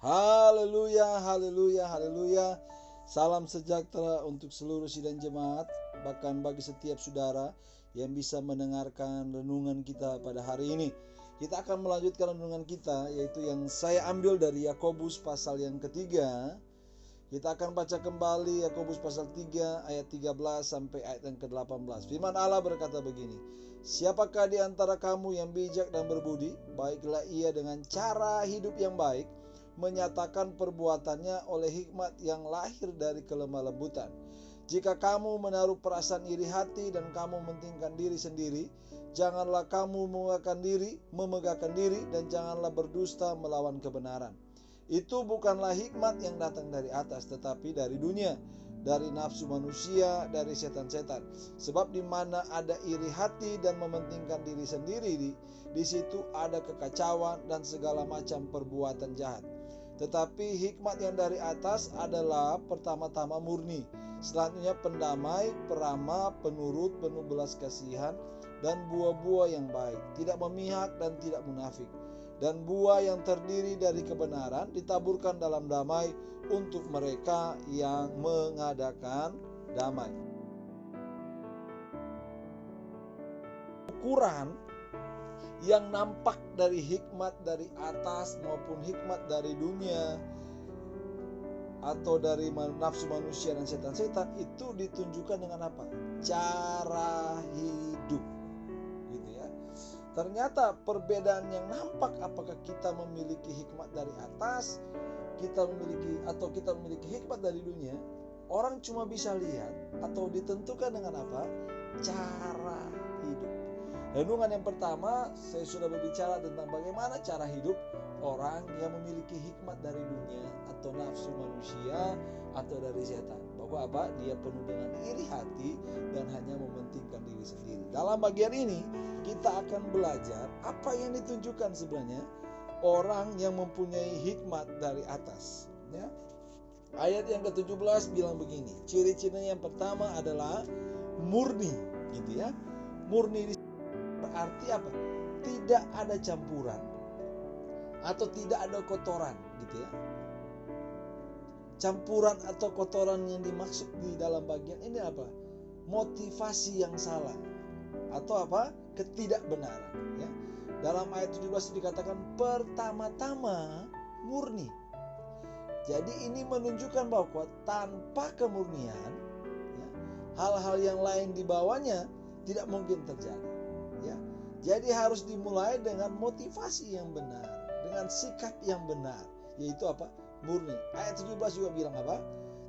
Haleluya, haleluya, haleluya. Salam sejahtera untuk seluruh sidang jemaat, bahkan bagi setiap saudara yang bisa mendengarkan renungan kita pada hari ini. Kita akan melanjutkan renungan kita, yaitu yang saya ambil dari Yakobus pasal yang ketiga. Kita akan baca kembali Yakobus pasal 3 ayat 13 sampai ayat yang ke-18. Firman Allah berkata begini, siapakah di antara kamu yang bijak dan berbudi? Baiklah ia dengan cara hidup yang baik, menyatakan perbuatannya oleh hikmat yang lahir dari kelemah lembutan. Jika kamu menaruh perasaan iri hati dan kamu mementingkan diri sendiri, janganlah kamu memegahkan diri dan janganlah berdusta melawan kebenaran. Itu bukanlah hikmat yang datang dari atas, tetapi dari dunia, dari nafsu manusia, dari setan-setan. Sebab di mana ada iri hati dan mementingkan diri sendiri, di situ ada kekacauan dan segala macam perbuatan jahat. Tetapi hikmat yang dari atas adalah pertama-tama murni, selanjutnya pendamai, peramah, penurut, penuh belas kasihan, dan buah-buah yang baik, tidak memihak dan tidak munafik. Dan buah yang terdiri dari kebenaran ditaburkan dalam damai untuk mereka yang mengadakan damai. Ukuran yang nampak dari hikmat dari atas maupun hikmat dari dunia atau dari nafsu manusia dan setan-setan itu ditunjukkan dengan apa? Cara hidup, gitu ya. Ternyata perbedaan yang nampak, apakah kita memiliki hikmat dari atas, kita memiliki hikmat dari dunia, orang cuma bisa lihat atau ditentukan dengan apa? Cara hidup. Renungan yang pertama, saya sudah berbicara tentang bagaimana cara hidup orang yang memiliki hikmat dari dunia atau nafsu manusia atau dari setan. Bahwa apa? Dia penuh dengan iri hati dan hanya mementingkan diri sendiri. Dalam bagian ini kita akan belajar apa yang ditunjukkan sebenarnya orang yang mempunyai hikmat dari atas, ya. Ayat yang ke-17 bilang begini, ciri-cirinya yang pertama adalah murni, gitu ya. Murni berarti apa? Tidak ada campuran atau tidak ada kotoran, gitu ya. Campuran atau kotoran yang dimaksud di dalam bagian ini apa? Motivasi yang salah atau apa? Ketidakbenaran, ya. Dalam ayat 17 dikatakan pertama-tama murni. Jadi ini menunjukkan bahwa tanpa kemurnian, ya, hal-hal yang lain di bawahnya tidak mungkin terjadi, ya. Jadi harus dimulai dengan motivasi yang benar, dengan sikap yang benar, yaitu apa? Murni. Ayat 17 juga bilang apa?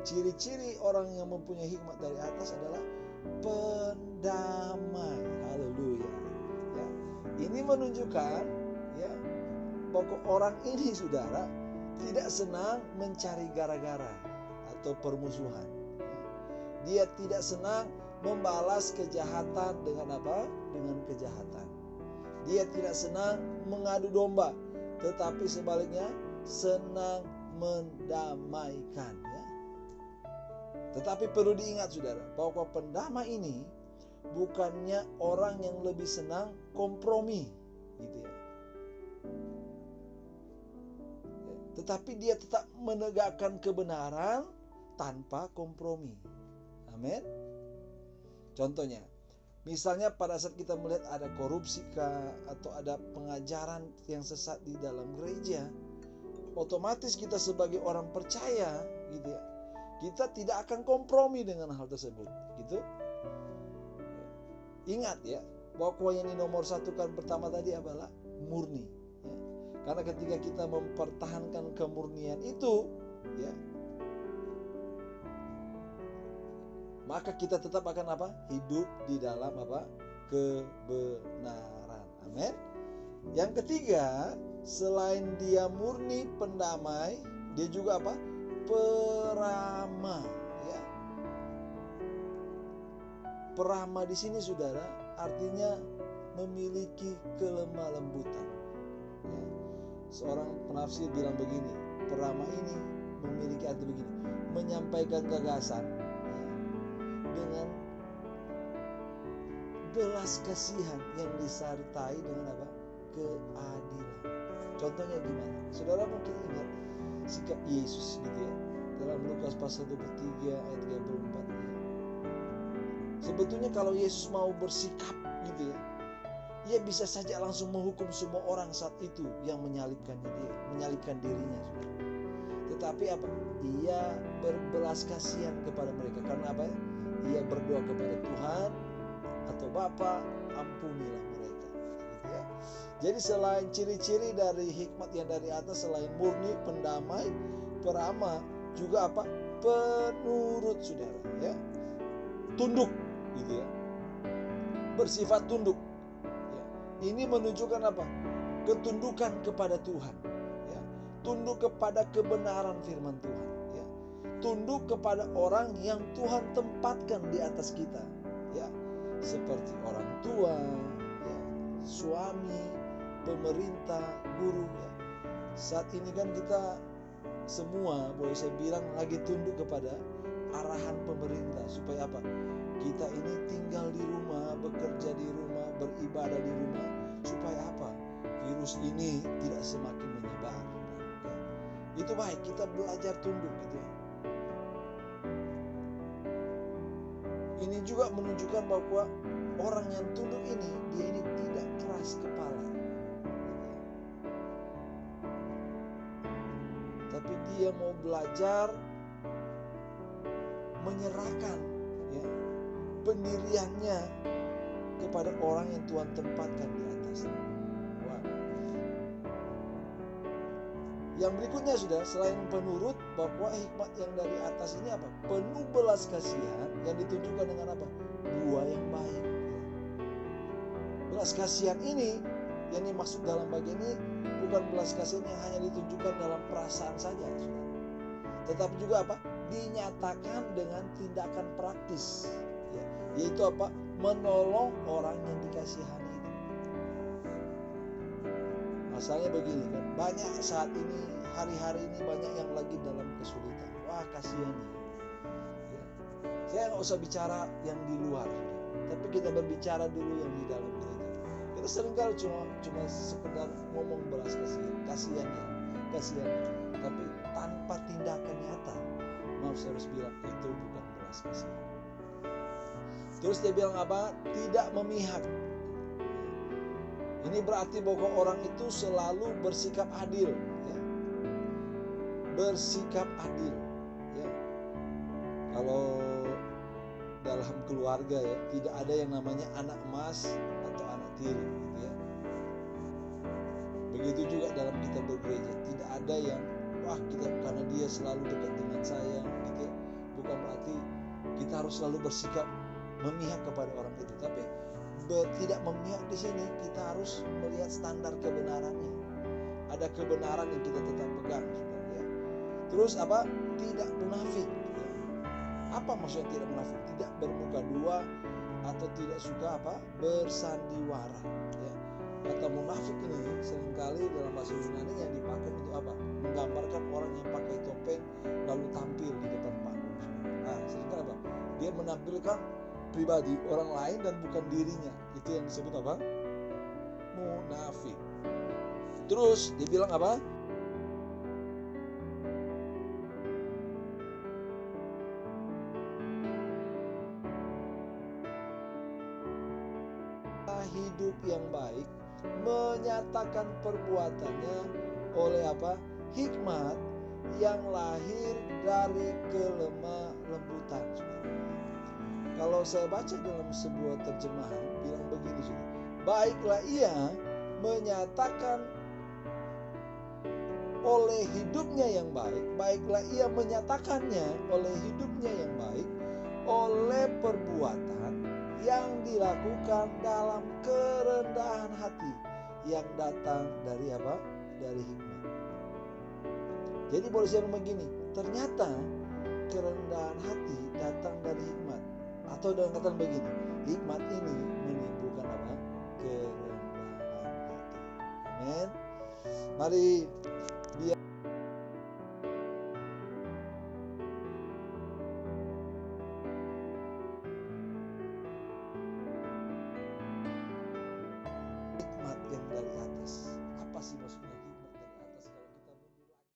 Ciri-ciri orang yang mempunyai hikmat dari atas adalah pendamai. Haleluya. Ya. Ini menunjukkan, ya, bahwa orang ini, saudara, tidak senang mencari gara-gara atau permusuhan. Dia tidak senang membalas kejahatan dengan apa? Dengan kejahatan. Dia tidak senang mengadu domba, tetapi sebaliknya senang mendamaikan, ya. Tetapi perlu diingat, saudara, bahwa pendamai ini bukannya orang yang lebih senang kompromi, gitu ya. Tetapi dia tetap menegakkan kebenaran tanpa kompromi. Amin. Contohnya, misalnya pada saat kita melihat ada korupsi atau ada pengajaran yang sesat di dalam gereja, otomatis kita sebagai orang percaya, gitu ya, kita tidak akan kompromi dengan hal tersebut, gitu. Ingat, ya, bahwa yang nomor satu kan pertama tadi adalah murni, ya. Karena ketika kita mempertahankan kemurnian itu, ya, maka kita tetap akan apa? Hidup di dalam apa? Kebenaran. Amin. Yang ketiga, selain dia murni pendamai, dia juga apa? Peramah, ya. Peramah di sini, saudara, artinya memiliki kelemah lembutan. Ya. Seorang penafsir bilang begini, peramah ini memiliki arti begini, menyampaikan gagasan, ya, dengan belas kasihan yang disertai dengan apa? Keadilan. Contohnya gimana? Saudara mungkin ingat, sikap Yesus gitu ya. Dalam Lukas pasal 23 ayat 34 ya. Sebetulnya kalau Yesus mau bersikap gitu ya, ia bisa saja langsung menghukum semua orang saat itu yang menyalibkan dirinya. Tetapi apa? Ia berbelas kasihan kepada mereka. Karena apa? Ia berdoa kepada Tuhan atau Bapa, ampunilah mereka. Gitu ya. Jadi selain ciri-ciri dari hikmat yang dari atas, selain murni, pendamai, peramah, juga apa? Penurut, saudara. Ya. Tunduk, gitu ya. Bersifat tunduk. Ya. Ini menunjukkan apa? Ketundukan kepada Tuhan. Ya. Tunduk kepada kebenaran firman Tuhan. Ya. Tunduk kepada orang yang Tuhan tempatkan di atas kita. Ya. Seperti orang tua, ya, suami, pemerintah, guru. Ya. Saat ini kan kita semua, boleh saya bilang, lagi tunduk kepada arahan pemerintah. Supaya apa? Kita ini tinggal di rumah, bekerja di rumah, beribadah di rumah. Supaya apa? Virus ini tidak semakin menyebar. Ya. Itu baik, kita belajar tunduk gitu ya. Ini juga menunjukkan bahwa orang yang tunduk ini, dia ini tidak keras kepala. Tapi dia mau belajar menyerahkan ya, pendiriannya kepada orang yang Tuhan tempatkan di atas. Wah. Yang berikutnya sudah, selain penurut, bahwa hikmat yang dari atas ini apa? Penuh belas kasihan yang ditunjukkan dengan apa? Buah yang baik. Belas kasihan ini yang dimaksud dalam bagian ini bukan belas kasihan yang hanya ditunjukkan dalam perasaan saja, saudara. Tetapi juga apa? Dinyatakan dengan tindakan praktis, ya, yaitu apa? Menolong orang yang dikasihani itu. Masalahnya begini kan, banyak saat ini, hari-hari ini banyak yang lagi dalam kesulitan. Wah, kasihan ya. Saya nggak usah bicara yang di luar, tapi kita berbicara dulu yang di dalam gereja. Kita seringkali cuma sekedar ngomong belas kasihan, tapi tanpa tindakan nyata. Maaf, saya harus bilang itu bukan belas kasihan. Terus dia bilang apa? Tidak memihak. Ini berarti bahwa orang itu selalu bersikap adil, ya. Bersikap adil, ya. Kalau dalam keluarga ya, tidak ada yang namanya anak emas atau anak tiri, gitu ya. Begitu juga dalam kita bergereja, tidak ada yang wah kita karena dia selalu dekat dengan saya, gitu ya. Bukan berarti kita harus selalu bersikap memihak kepada orang itu, tapi tidak memihak di sini kita harus melihat standar kebenarannya. Ada kebenaran yang kita tetap pegang, ya. Terus apa? Tidak munafik. Ya. Apa maksudnya tidak munafik? Tidak bermuka dua atau tidak suka apa? Bersandiwara. Ya. Kata munafik ini seringkali dalam bahasa Yunani yang dipakai untuk apa? Menggambarkan orang yang pakai topeng lalu tampil di depan panggung. Nah, seringkali apa? Dia menampilkan pribadi orang lain dan bukan dirinya. Itu yang disebut apa? Munafik. Terus dia bilang apa? Hidup yang baik, menyatakan perbuatannya oleh apa? Hikmat yang lahir dari kelemah lembutan. Kalau saya baca dalam sebuah terjemahan bilang begini, saudara. Baiklah ia menyatakan oleh hidupnya yang baik, baiklah ia menyatakannya oleh hidupnya yang baik, oleh perbuatan yang dilakukan dalam kerendahan hati yang datang dari apa? Dari hikmat. Jadi boleh saya bilang begini, ternyata kerendahan hati datang dari hikmat. Atau dengan kata begini, hikmat ini menimbulkan apa? Kerendahan hati. Amin. Mari biar